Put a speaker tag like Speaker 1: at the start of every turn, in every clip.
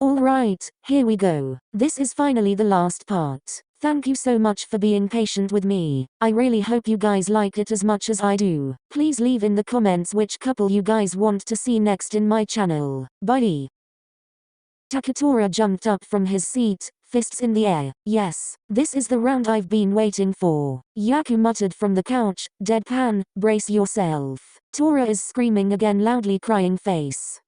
Speaker 1: Alright, here we go. This is finally the last part. Thank you so much for being patient with me. I really hope you guys like it as much as I do. Please leave in the comments which couple you guys want to see next in my channel. Bye. Taketora jumped up from his seat, fists in the air. Yes, this is the round I've been waiting for. Haikyuu muttered from the couch, deadpan, brace yourself. Tora is screaming again, loudly crying face.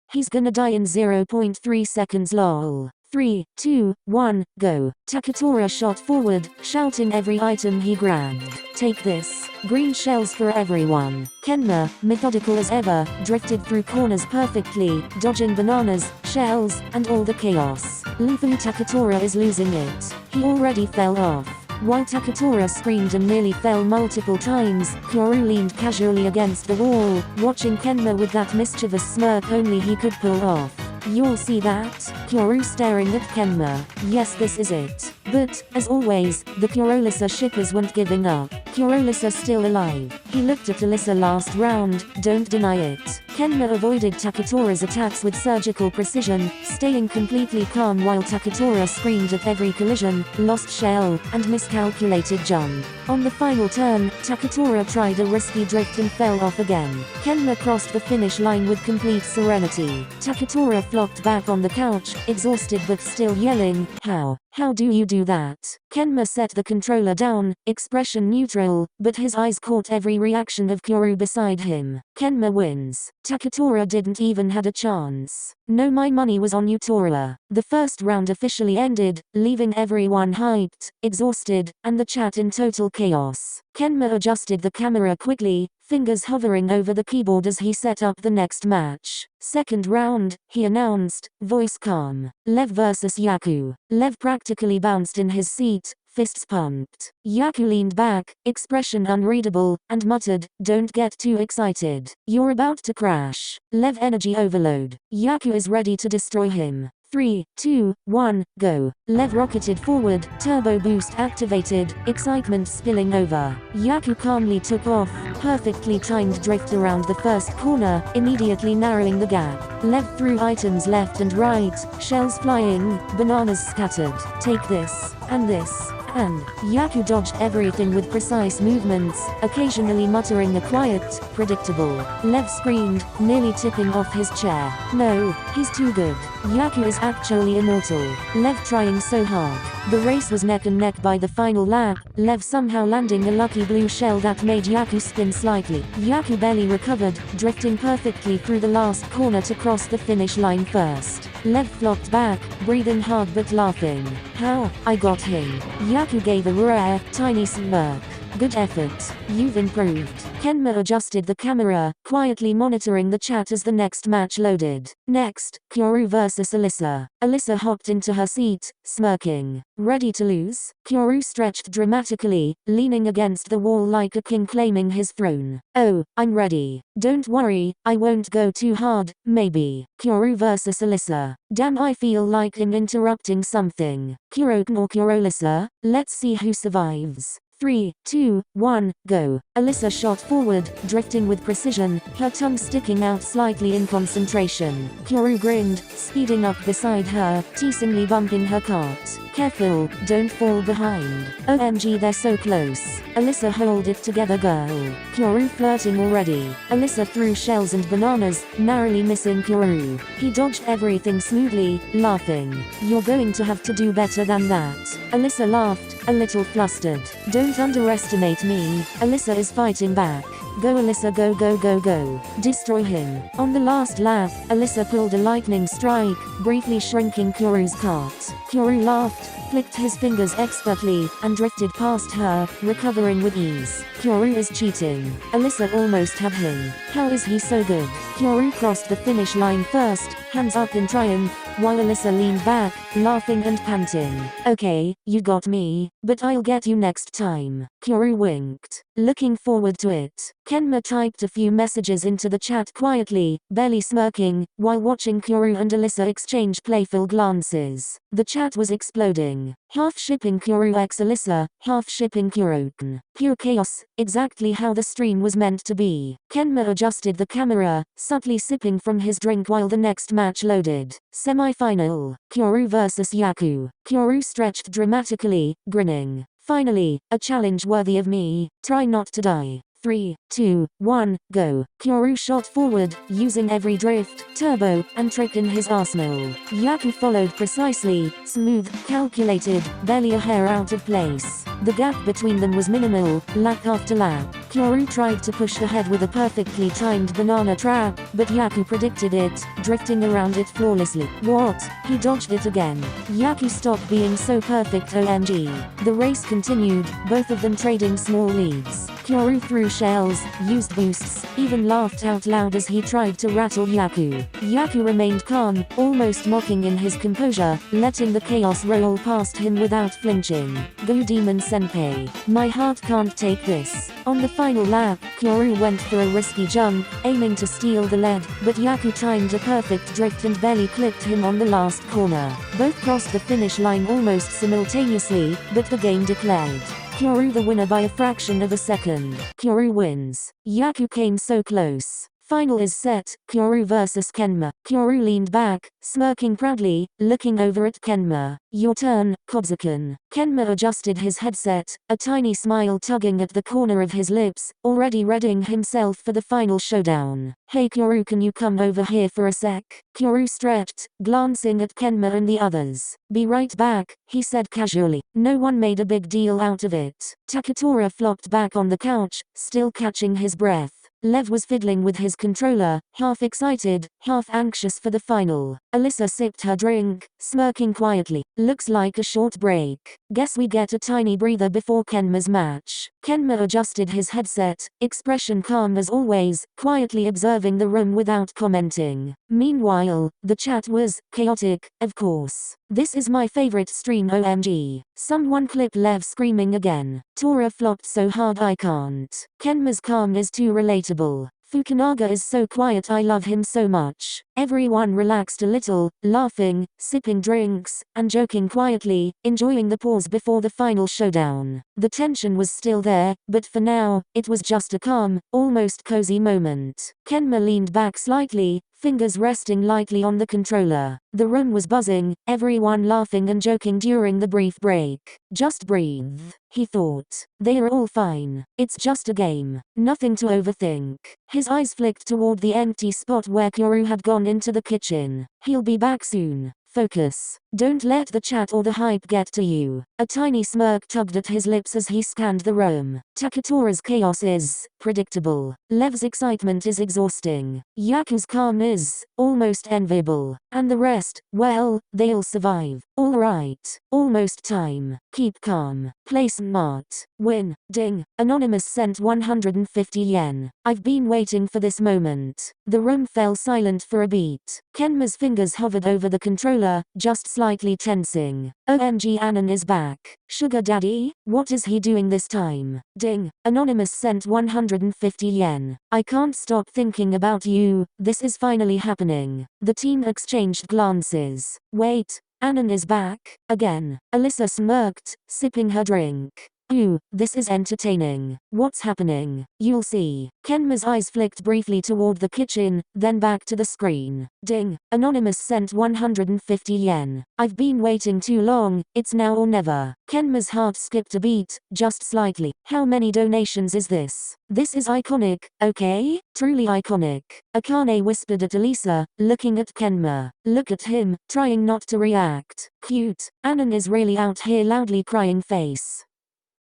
Speaker 1: He's gonna die in 0.3 seconds lol. 3, 2, 1, go. Taketora shot forward, shouting every item he grabbed. Take this. Green shells for everyone. Kenma, methodical as ever, drifted through corners perfectly, dodging bananas, shells, and all the chaos. Lufu Taketora is losing it. He already fell off. While Taketora screamed and nearly fell multiple times, Kyoru leaned casually against the wall, watching Kenma with that mischievous smirk only he could pull off. You'll see that? Kyoru staring at Kenma. Yes, this is it. But, as always, the KuroLisa shippers weren't giving up. KuroLisa still alive. He looked at Alyssa last round, don't deny it. Kenma avoided Taketora's attacks with surgical precision, staying completely calm while Taketora screamed at every collision, lost shell, and miscalculated jump. On the final turn, Taketora tried a risky drift and fell off again. Kenma crossed the finish line with complete serenity. Taketora flopped back on the couch, exhausted but still yelling, How do you do that? Kenma set the controller down, expression neutral, but his eyes caught every reaction of Kyoru beside him. Kenma wins. Taketora didn't even had a chance. No, my money was on you, Tora. The first round officially ended, leaving everyone hyped, exhausted, and the chat in total chaos. Kenma adjusted the camera quickly, fingers hovering over the keyboard as he set up the next match. Second round, he announced, voice calm. Lev vs Haikyuu. Lev practically bounced in his seat, fists pumped. Haikyuu leaned back, expression unreadable, and muttered, don't get too excited. You're about to crash. Lev energy overload. Haikyuu is ready to destroy him. 3, 2, 1, go. Lev rocketed forward, turbo boost activated, excitement spilling over. Haikyuu calmly took off, perfectly timed drift around the first corner, immediately narrowing the gap. Lev threw items left and right, shells flying, bananas scattered. Take this, and this. And Haikyuu dodged everything with precise movements, occasionally muttering a quiet, predictable. Lev screamed, nearly tipping off his chair. No, he's too good. Haikyuu is actually immortal. Lev trying so hard. The race was neck and neck by the final lap, Lev somehow landing a lucky blue shell that made Haikyuu spin slightly. Haikyuu barely recovered, drifting perfectly through the last corner to cross the finish line first. Lev flopped back, breathing hard but laughing. How? I got him. Haikyuu gave a rare, tiny smirk. Good effort. You've improved. Kenma adjusted the camera, quietly monitoring the chat as the next match loaded. Next, Kyoru vs Alyssa. Alyssa hopped into her seat, smirking. Ready to lose? Kyoru stretched dramatically, leaning against the wall like a king claiming his throne. Oh, I'm ready. Don't worry, I won't go too hard, maybe. Kyoru vs Alyssa. Damn, I feel like I'm interrupting something. KuroKen or KuroLisa? Let's see who survives. 3, 2, 1, go. Alyssa shot forward, drifting with precision, her tongue sticking out slightly in concentration. Kyoru grinned, speeding up beside her, teasingly bumping her cart. Careful, don't fall behind. OMG, they're so close. Alyssa, hold it together, girl. Kyoru flirting already. Alyssa threw shells and bananas, narrowly missing Kyoru. He dodged everything smoothly, laughing. You're going to have to do better than that. Alyssa laughed, a little flustered. Don't underestimate me. Alyssa is fighting back. Go Alyssa, go go go go. Destroy him. On the last lap, Alyssa pulled a lightning strike, briefly shrinking Kyoru's cart. Kyoru laughed, flicked his fingers expertly, and drifted past her, recovering with ease. Kyoru is cheating. Alyssa almost had him. How is he so good? Kyoru crossed the finish line first, hands up in triumph, while Alyssa leaned back, laughing and panting. Okay, you got me, but I'll get you next time. Kyoru winked. Looking forward to it. Kenma typed a few messages into the chat quietly, barely smirking, while watching Kyoru and Alyssa exchange playful glances. The chat was exploding. shipping. Half shipping Kuro x Alyssa, half shipping KuroKen. Pure chaos, exactly how the stream was meant to be. Kenma adjusted the camera, subtly sipping from his drink while the next match loaded. Semi-final. Kuro vs Haikyuu. Kuro stretched dramatically, grinning. Finally, a challenge worthy of me. Try not to die. 3, 2, 1, go. Kuro shot forward, using every drift, turbo, and trick in his arsenal. Haikyuu followed precisely, smooth, calculated, barely a hair out of place. The gap between them was minimal, lap after lap. Kuro tried to push ahead with a perfectly timed banana trap, but Haikyuu predicted it, drifting around it flawlessly. What? He dodged it again. Haikyuu stopped being so perfect, OMG. The race continued, both of them trading small leads. Kuro threw shells, used boosts, even laughed out loud as he tried to rattle Haikyuu. Haikyuu remained calm, almost mocking in his composure, letting the chaos roll past him without flinching. Go Demon Senpai. My heart can't take this. On the final lap, Kuro went for a risky jump, aiming to steal the lead, but Haikyuu timed a perfect drift and barely clipped him on the last corner. Both crossed the finish line almost simultaneously, but the game declared Kuro the winner by a fraction of a second. Kuro wins. Haikyuu came so close. Final is set, Kuro vs Kenma. Kuro leaned back, smirking proudly, looking over at Kenma. Your turn, KuroKen. Kenma adjusted his headset, a tiny smile tugging at the corner of his lips, already readying himself for the final showdown. Hey Kuro, can you come over here for a sec? Kuro stretched, glancing at Kenma and the others. Be right back, he said casually. No one made a big deal out of it. Takatora flopped back on the couch, still catching his breath. Lev was fiddling with his controller, half excited, half anxious for the final. Alyssa sipped her drink, smirking quietly. Looks like a short break. Guess we get a tiny breather before Kenma's match. Kenma adjusted his headset, expression calm as always, quietly observing the room without commenting. Meanwhile, the chat was chaotic, of course. This is my favorite stream, OMG. Someone clip Lev screaming again. Tora flopped so hard I can't. Kenma's calm is too relatable. Fukunaga is so quiet, I love him so much. Everyone relaxed a little, laughing, sipping drinks, and joking quietly, enjoying the pause before the final showdown. The tension was still there, but for now, it was just a calm, almost cozy moment. Kenma leaned back slightly, fingers resting lightly on the controller. The room was buzzing, everyone laughing and joking during the brief break. Just breathe, he thought. They are all fine. It's just a game. Nothing to overthink. His eyes flicked toward the empty spot where Kuro had gone into the kitchen. He'll be back soon. Focus. Don't let the chat or the hype get to you. A tiny smirk tugged at his lips as he scanned the room. Takatora's chaos is predictable. Lev's excitement is exhausting. Haikyuu's calm is almost enviable. And the rest, well, they'll survive. Alright. Almost time. Keep calm. Play smart. Win. Ding. Anonymous sent 150 yen. I've been waiting for this moment. The room fell silent for a beat. Kenma's fingers hovered over the controller, just slightly tensing. OMG, Anon is back. Sugar daddy? What is he doing this time? Ding. Anonymous sent 150 yen. I can't stop thinking about you. This is finally happening. The team exchanged glances. Wait. Anon is back? Again. Alyssa smirked, sipping her drink. Ooh, this is entertaining. What's happening? You'll see. Kenma's eyes flicked briefly toward the kitchen, then back to the screen. Ding. Anonymous sent 150 yen. I've been waiting too long, it's now or never. Kenma's heart skipped a beat, just slightly. How many donations is this? This is iconic, okay? Truly iconic. Akane whispered at Elisa, looking at Kenma. Look at him, trying not to react. Cute. Anon is really out here, loudly crying face.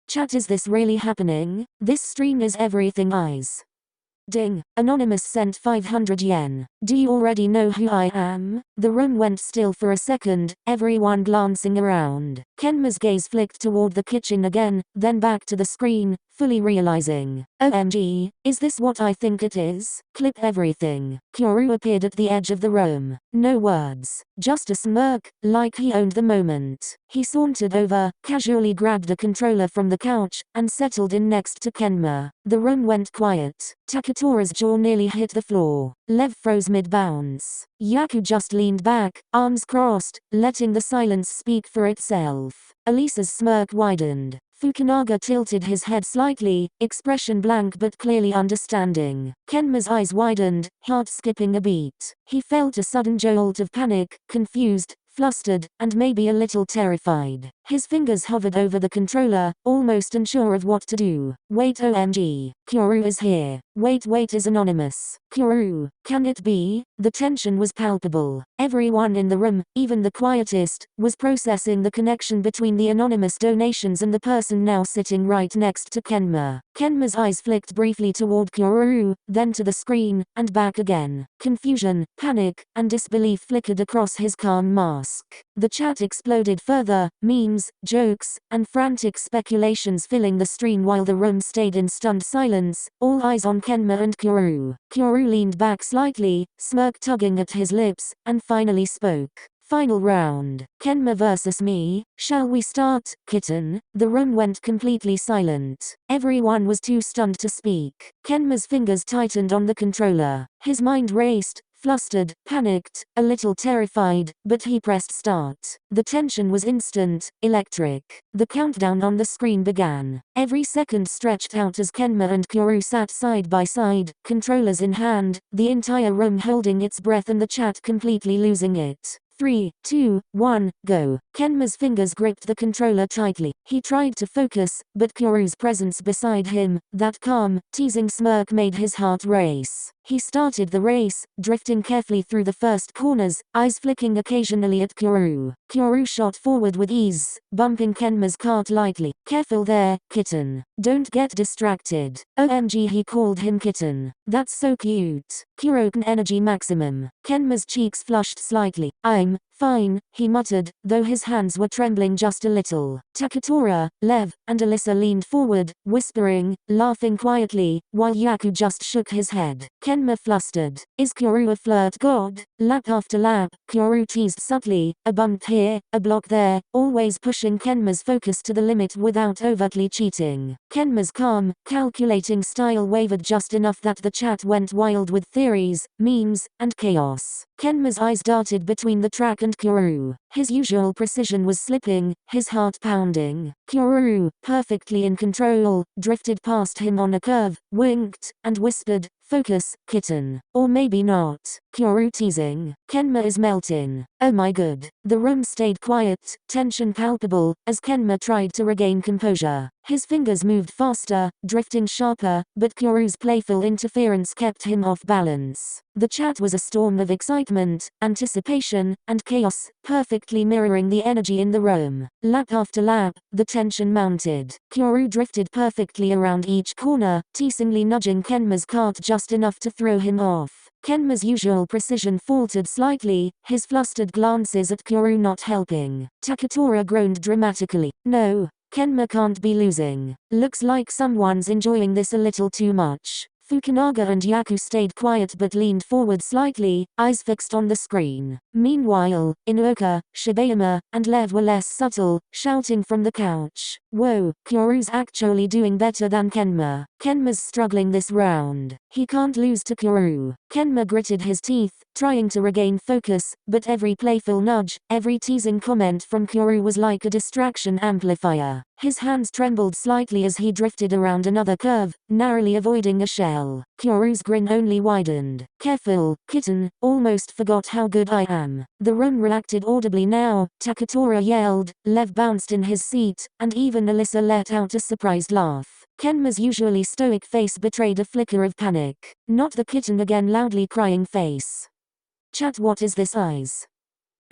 Speaker 1: Chat, is this really happening? This stream is everything eyes. Ding. Anonymous sent 500 yen. Do you already know who I am? The room went still for a second, everyone glancing around. Kenma's gaze flicked toward the kitchen again, then back to the screen, fully realizing OMG, is this what I think it is? Clip everything. Kuro appeared at the edge of the room. No words, just a smirk, like he owned the moment. He sauntered over, casually grabbed a controller from the couch, and settled in next to Kenma. The room went quiet. Takatora's jaw nearly hit the floor. Lev froze mid-bounce. Haikyuu just leaned back, arms crossed, letting the silence speak for itself. Elisa's smirk widened. Fukunaga tilted his head slightly, expression blank but clearly understanding. Kenma's eyes widened, heart skipping a beat. He felt a sudden jolt of panic, confused, flustered, and maybe a little terrified. His fingers hovered over the controller, almost unsure of what to do. Wait, OMG. Kuro is here. Wait, is anonymous. Kuro, can it be? The tension was palpable. Everyone in the room, even the quietest, was processing the connection between the anonymous donations and the person now sitting right next to Kenma. Kenma's eyes flicked briefly toward Kuro, then to the screen, and back again. Confusion, panic, and disbelief flickered across his calm mask. The chat exploded further, memes, jokes, and frantic speculations filling the stream while the room stayed in stunned silence, all eyes on Kenma and Kuro. Kuro leaned back slightly, smirk tugging at his lips, and finally spoke. Final round. Kenma versus me. Shall we start, kitten? The room went completely silent. Everyone was too stunned to speak. Kenma's fingers tightened on the controller. His mind raced, flustered, panicked, a little terrified, but he pressed start. The tension was instant, electric. The countdown on the screen began. Every second stretched out as Kenma and Kuro sat side by side, controllers in hand, the entire room holding its breath and the chat completely losing it. 3, 2, 1, go. Kenma's fingers gripped the controller tightly. He tried to focus, but Kuro's presence beside him, that calm, teasing smirk made his heart race. He started the race, drifting carefully through the first corners, eyes flicking occasionally at Kuro. Kuro shot forward with ease, bumping Kenma's cart lightly. Careful there, kitten. Don't get distracted. OMG, he called him kitten. That's so cute. KuroKen energy maximum. Kenma's cheeks flushed slightly. I'm fine, he muttered, though his hands were trembling just a little. Takatora, Lev, and Alyssa leaned forward, whispering, laughing quietly, while Haikyuu just shook his head. Kenma flustered. Is Kuro a flirt god? Lap after lap, Kuro teased subtly, a bump here, a block there, always pushing Kenma's focus to the limit without overtly cheating. Kenma's calm, calculating style wavered just enough that the chat went wild with theories, memes, and chaos. Kenma's eyes darted between the track and Kuro. His usual precision was slipping, his heart pounding. Kuro, perfectly in control, drifted past him on a curve, winked, and whispered, focus, kitten. Or maybe not. Kuro teasing. Kenma is melting. Oh my god. The room stayed quiet, tension palpable, as Kenma tried to regain composure. His fingers moved faster, drifting sharper, but Kuro's playful interference kept him off balance. The chat was a storm of excitement, anticipation, and chaos, perfectly mirroring the energy in the room. Lap after lap, the tension mounted. Kuro drifted perfectly around each corner, teasingly nudging Kenma's cart just enough to throw him off. Kenma's usual precision faltered slightly, his flustered glances at Kuro not helping. Takatora groaned dramatically. No, Kenma can't be losing. Looks like someone's enjoying this a little too much. Fukunaga and Haikyuu stayed quiet but leaned forward slightly, eyes fixed on the screen. Meanwhile, Inuoka, Shibayama, and Lev were less subtle, shouting from the couch. Whoa, Kuro's actually doing better than Kenma. Kenma's struggling this round. He can't lose to Kuro. Kenma gritted his teeth, trying to regain focus, but every playful nudge, every teasing comment from Kuro was like a distraction amplifier. His hands trembled slightly as he drifted around another curve, narrowly avoiding a shell. Kuro's grin only widened. Careful, kitten, almost forgot how good I am. The room reacted audibly now, Takatora yelled, Lev bounced in his seat, and even Alyssa let out a surprised laugh. Kenma's usually stoic face betrayed a flicker of panic. Not the kitten again, loudly crying face. Chat, what is this eyes?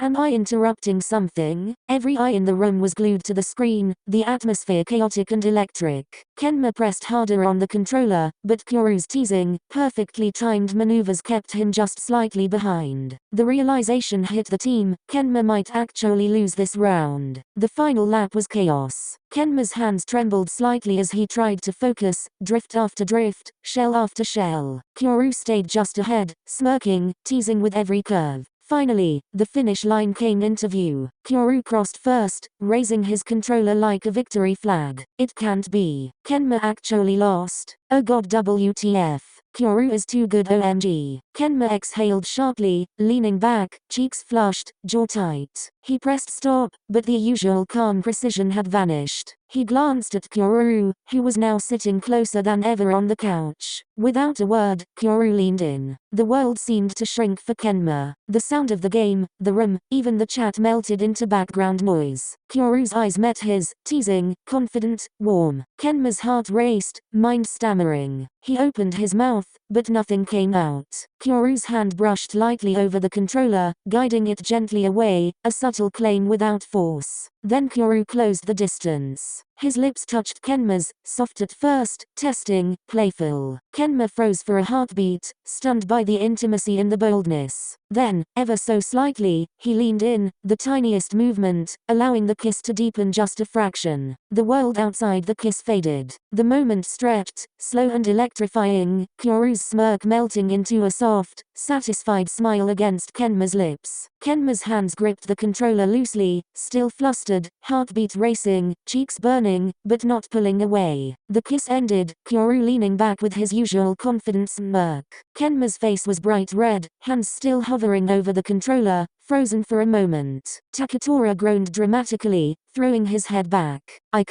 Speaker 1: Am I interrupting something? Every eye in the room was glued to the screen, the atmosphere chaotic and electric. Kenma pressed harder on the controller, but Kuro's teasing, perfectly timed maneuvers kept him just slightly behind. The realization hit the team, Kenma might actually lose this round. The final lap was chaos. Kenma's hands trembled slightly as he tried to focus, drift after drift, shell after shell. Kuro stayed just ahead, smirking, teasing with every curve. Finally, the finish line came into view. Kuro crossed first, raising his controller like a victory flag. It can't be. Kenma actually lost. Oh god, WTF. Kuro is too good, OMG. Kenma exhaled sharply, leaning back, cheeks flushed, jaw tight. He pressed stop, but the usual calm precision had vanished. He glanced at Kuro, who was now sitting closer than ever on the couch. Without a word, Kuro leaned in. The world seemed to shrink for Kenma. The sound of the game, the room, even the chat melted into background noise. Kuro's eyes met his, teasing, confident, warm. Kenma's heart raced, mind stammering. He opened his mouth, but nothing came out. Kuro's hand brushed lightly over the controller, guiding it gently away, a subtle claim without force. Then Kuro closed the distance. His lips touched Kenma's, soft at first, testing, playful. Kenma froze for a heartbeat, stunned by the intimacy and the boldness. Then, ever so slightly, he leaned in, the tiniest movement, allowing the kiss to deepen just a fraction. The world outside the kiss faded. The moment stretched, slow and electrifying, Kuro's smirk melting into a soft, satisfied smile against Kenma's lips. Kenma's hands gripped the controller loosely, still flustered, heartbeat racing, cheeks burning, but not pulling away. The kiss ended, Kuro leaning back with his usual confident smirk. Kenma's face was bright red, hands still hovering over the controller, frozen for a moment. Taketora groaned dramatically, throwing his head back. I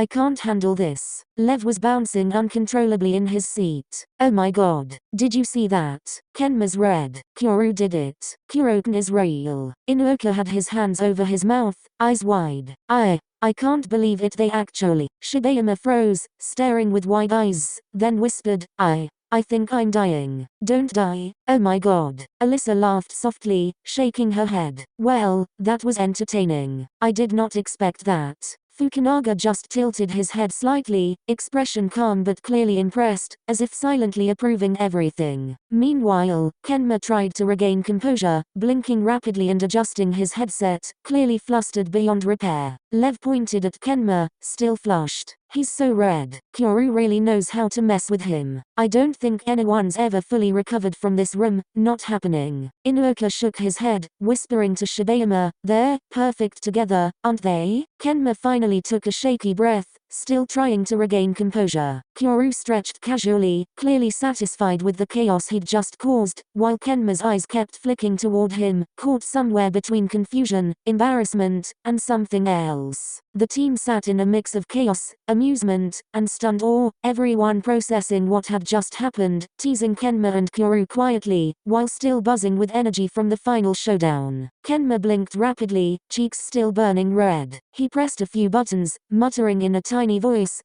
Speaker 1: can't handle this. Lev was bouncing uncontrollably in his seat. Oh my god. Did you see that? Kenma's red. Kuro did it. KuroKen is real. Inuoka had his hands over his mouth, eyes wide. I can't believe it, they actually. Shibayama froze, staring with wide eyes, then whispered, I think I'm dying. Don't die. Oh my god. Alyssa laughed softly, shaking her head. Well, that was entertaining. I did not expect that. Fukunaga just tilted his head slightly, expression calm but clearly impressed, as if silently approving everything. Meanwhile, Kenma tried to regain composure, blinking rapidly and adjusting his headset, clearly flustered beyond repair. Lev pointed at Kenma, still flushed. He's so red. Kuro really knows how to mess with him. I don't think anyone's ever fully recovered from this room, not happening. Inuoka shook his head, whispering to Shibayama, they're perfect together, aren't they? Kenma finally took a shaky breath, still trying to regain composure. Kuro stretched casually, clearly satisfied with the chaos he'd just caused, while Kenma's eyes kept flicking toward him, caught somewhere between confusion, embarrassment, and something else. The team sat in a mix of chaos, amusement, and stunned awe, everyone processing what had just happened, teasing Kenma and Kuro quietly, while still buzzing with energy from the final showdown. Kenma blinked rapidly, cheeks still burning red. He pressed a few buttons, muttering in a tiny voice,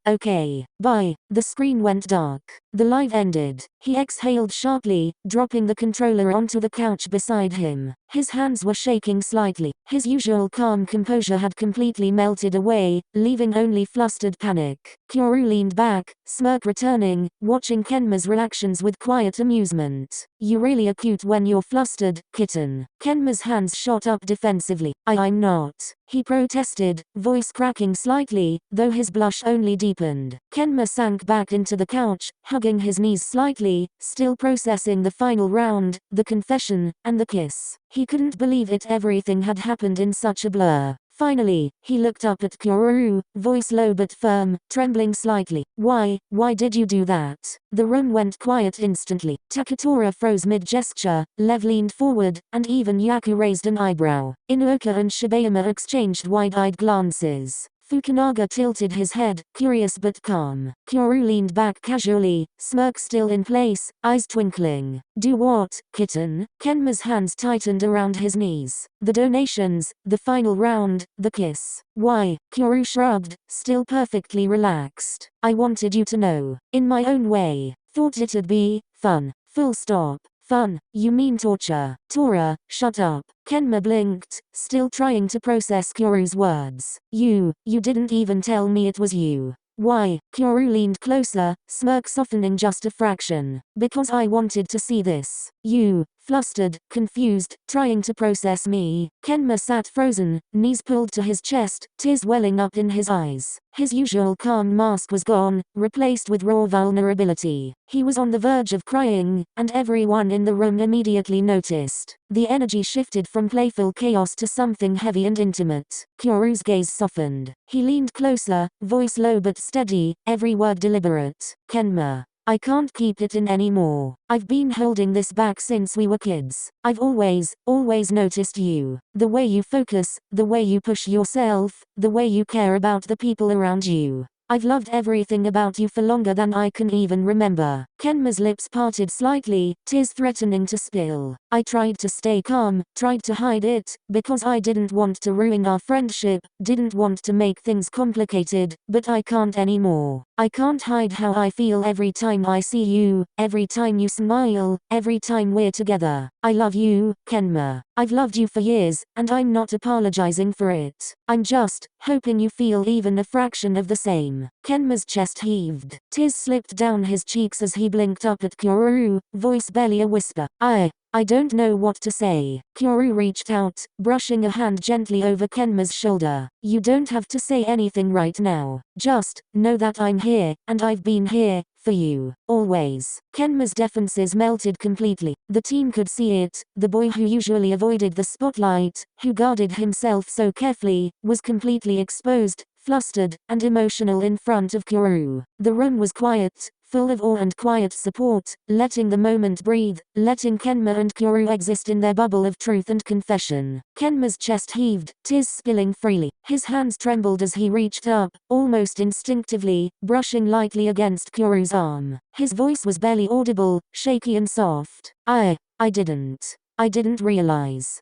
Speaker 1: okay, bye. The screen went dark. The live ended. He exhaled sharply, dropping the controller onto the couch beside him. His hands were shaking slightly. His usual calm composure had completely melted away, leaving only flustered panic. Kuro leaned back, smirk returning, watching Kenma's reactions with quiet amusement. You really are cute when you're flustered, kitten. Kenma's hands shot up defensively. I'm not. He protested, voice cracking slightly, though his blush only deepened. Kenma sank back into the couch, hugging his knees slightly, still processing the final round, the confession, and the kiss. He couldn't believe it, everything had happened in such a blur. Finally, he looked up at Kuro, voice low but firm, trembling slightly. Why did you do that? The room went quiet instantly. Taketora froze mid-gesture, Lev leaned forward, and even Yaku raised an eyebrow. Inuoka and Shibayama exchanged wide-eyed glances. Fukunaga tilted his head, curious but calm. Kuro leaned back casually, smirk still in place, eyes twinkling. Do what, kitten? Kenma's hands tightened around his knees. The donations, the final round, the kiss. Why? Kuro shrugged, still perfectly relaxed. I wanted you to know. In my own way. Thought it'd be fun. Full stop. Fun? You mean torture? Tora, shut up. Kenma blinked, still trying to process Kyoru's words. You didn't even tell me it was you. Why? Kyoru leaned closer, smirk softening just a fraction. Because I wanted to see this. You, flustered, confused, trying to process me. Kenma sat frozen, knees pulled to his chest, tears welling up in his eyes. His usual calm mask was gone, replaced with raw vulnerability. He was on the verge of crying, and everyone in the room immediately noticed. The energy shifted from playful chaos to something heavy and intimate. Kyoru's gaze softened. He leaned closer, voice low but steady, every word deliberate. Kenma, I can't keep it in anymore. I've been holding this back since we were kids. I've always noticed you. The way you focus, the way you push yourself, the way you care about the people around you. I've loved everything about you for longer than I can even remember. Kenma's lips parted slightly, tears threatening to spill. I tried to stay calm, tried to hide it, because I didn't want to ruin our friendship, didn't want to make things complicated, but I can't anymore. I can't hide how I feel every time I see you, every time you smile, every time we're together. I love you, Kenma. I've loved you for years, and I'm not apologizing for it. I'm just hoping you feel even a fraction of the same. Kenma's chest heaved. Tears slipped down his cheeks as he blinked up at Kyoru, voice barely a whisper. I don't know what to say. Kyoru reached out, brushing a hand gently over Kenma's shoulder. You don't have to say anything right now. Just know that I'm here, and I've been here for you, always. Kenma's defenses melted completely. The team could see it. The boy who usually avoided the spotlight, who guarded himself so carefully, was completely exposed, flustered, and emotional in front of Kyoru. The room was quiet, full of awe and quiet support, letting the moment breathe, letting Kenma and Kyoru exist in their bubble of truth and confession. Kenma's chest heaved, tears spilling freely. His hands trembled as he reached up, almost instinctively, brushing lightly against Kyoru's arm. His voice was barely audible, shaky and soft. I didn't realize.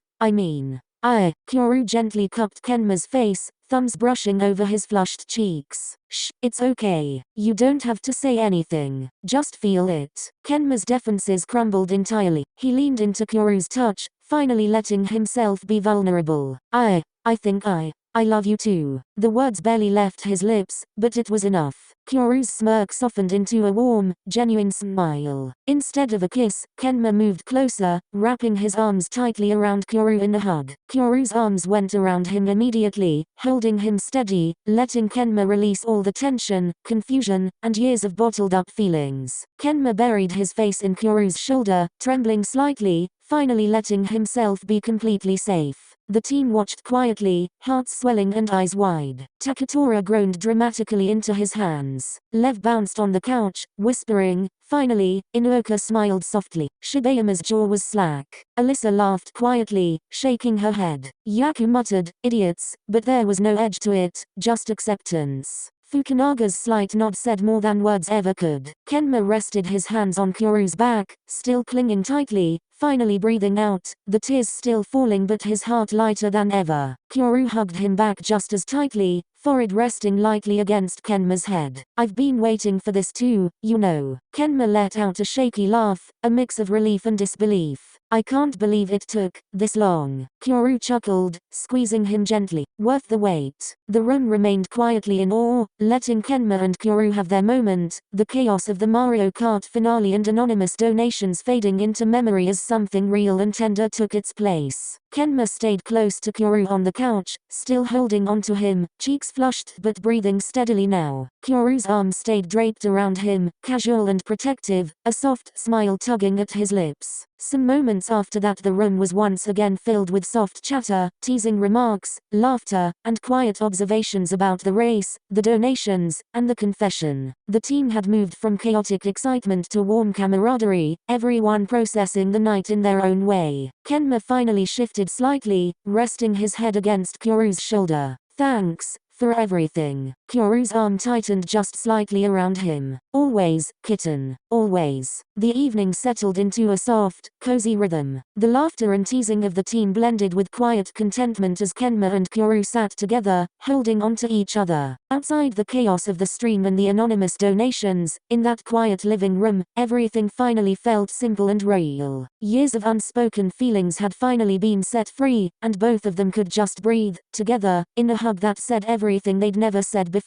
Speaker 1: Kyoru gently cupped Kenma's face, thumbs brushing over his flushed cheeks. Shh, it's okay. You don't have to say anything. Just feel it. Kenma's defenses crumbled entirely. He leaned into Kyoru's touch, finally letting himself be vulnerable. I think I love you too. The words barely left his lips, but it was enough. Kyoru's smirk softened into a warm, genuine smile. Instead of a kiss, Kenma moved closer, wrapping his arms tightly around Kyoru in a hug. Kyoru's arms went around him immediately, holding him steady, letting Kenma release all the tension, confusion, and years of bottled-up feelings. Kenma buried his face in Kyoru's shoulder, trembling slightly, finally letting himself be completely safe. The team watched quietly, hearts swelling and eyes wide. Takatora groaned dramatically into his hands. Lev bounced on the couch, whispering, finally. Inuoka smiled softly. Shibayama's jaw was slack. Alyssa laughed quietly, shaking her head. Yaku muttered, idiots, but there was no edge to it, just acceptance. Fukunaga's slight nod said more than words ever could. Kenma rested his hands on Kyoru's back, still clinging tightly, finally breathing out, the tears still falling but his heart lighter than ever. Kyoru hugged him back just as tightly, forehead resting lightly against Kenma's head. I've been waiting for this too, you know. Kenma let out a shaky laugh, a mix of relief and disbelief. I can't believe it took this long. Kyoru chuckled, squeezing him gently. Worth the wait. The room remained quietly in awe, letting Kenma and Kyoru have their moment, the chaos of the Mario Kart finale and anonymous donations fading into memory as something real and tender took its place. Kenma stayed close to Kyoru on the couch, still holding onto him, cheeks flushed but breathing steadily now. Kyoru's arms stayed draped around him, casual and protective, a soft smile tugging at his lips. Some moments after that the room was once again filled with soft chatter, teasing remarks, laughter, and quiet observations about the race, the donations, and the confession. The team had moved from chaotic excitement to warm camaraderie, everyone processing the night in their own way. Kenma finally shifted slightly, resting his head against Kyoru's shoulder. Thanks for everything. Kyoru's arm tightened just slightly around him. Always, kitten. Always. The evening settled into a soft, cozy rhythm. The laughter and teasing of the team blended with quiet contentment as Kenma and Kyoru sat together, holding on to each other. Outside the chaos of the stream and the anonymous donations, in that quiet living room, everything finally felt simple and real. Years of unspoken feelings had finally been set free, and both of them could just breathe, together, in a hug that said everything they'd never said before.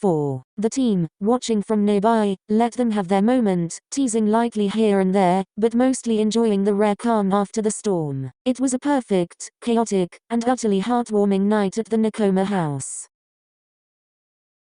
Speaker 1: The team, watching from nearby, let them have their moment, teasing lightly here and there, but mostly enjoying the rare calm after the storm. It was a perfect, chaotic, and utterly heartwarming night at the Nakoma house.